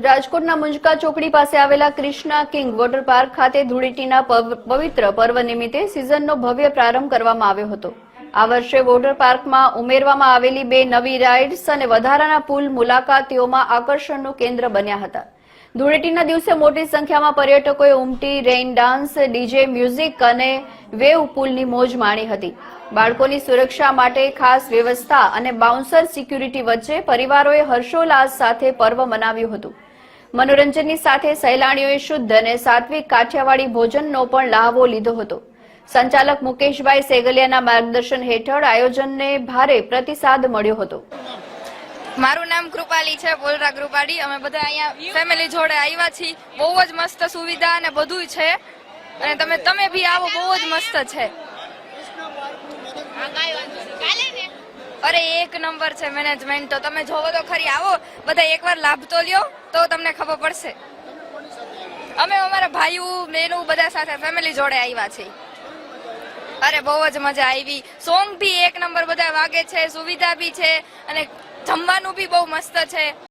રાજકોટના મુંજકા ચોકડી પાસે આવેલા ક્રિષ્ના કિંગ વોટર પાર્ક ખાતે ધૂળેટીના પવિત્ર પર્વ નિમિત્તે સિઝનનો ભવ્ય પ્રારંભ કરવામાં આવ્યો હતો। આ વર્ષે વોટર પાર્કમાં ઉમેરવામાં આવેલી 2 નવી રાઇડ્સ અને વધારાના પુલ મુલાકાતીઓમાં આકર્ષણનું કેન્દ્ર બન્યા હતા। ધૂળેટીના દિવસે મોટી સંખ્યામાં પર્યટકોએ ઉમટી રેઇન ડાન્સ, ડીજે મ્યુઝિક અને વેવ પુલની મોજ માણી હતી। બાળકોની સુરક્ષા માટે ખાસ વ્યવસ્થા અને બાઉન્સર સિક્યુરિટી વચ્ચે પરિવારોએ હર્ષોલ્લાસ સાથે પર્વ મનાવ્યું હતું। મનોરંજનની સાથે સહેલાણીઓએ શુદ્ધ અને સાત્વિક કાઠિયાવાડી ભોજનનો પણ લહાવો લીધો હતો। સંચાલક મુકેશભાઈ સેગલિયાના માર્ગદર્શન હેઠળ આયોજનને ભારે પ્રતિસાદ મળ્યો હતો। મારું નામ કૃપાલી છે, બોલરા કૃપાલી। અમે બધા અહીંયા ફેમિલી જોડે આવ્યા છીએ। બહુ જ મસ્ત સુવિધા અને બધું છે અને તમે બી આવો, બહુ જ મસ્ત છે। અરે એક નંબર છે મેનેજમેન્ટ તો તમે જોવો તો ખરી, આવો બધા એકવાર લાભ તો લ્યો તો તમને ખબર પડશે। અમે અમારા ભાઈઓ બહેનો બધા સાથે ફેમિલી જોડે આવ્યા છીએ। અરે બહુ જ મજા આવી। સોંગ બી એક નંબર બધા વાગે છે, સુવિધા બી છે અને જમવાનું બી બહુ મસ્ત છે।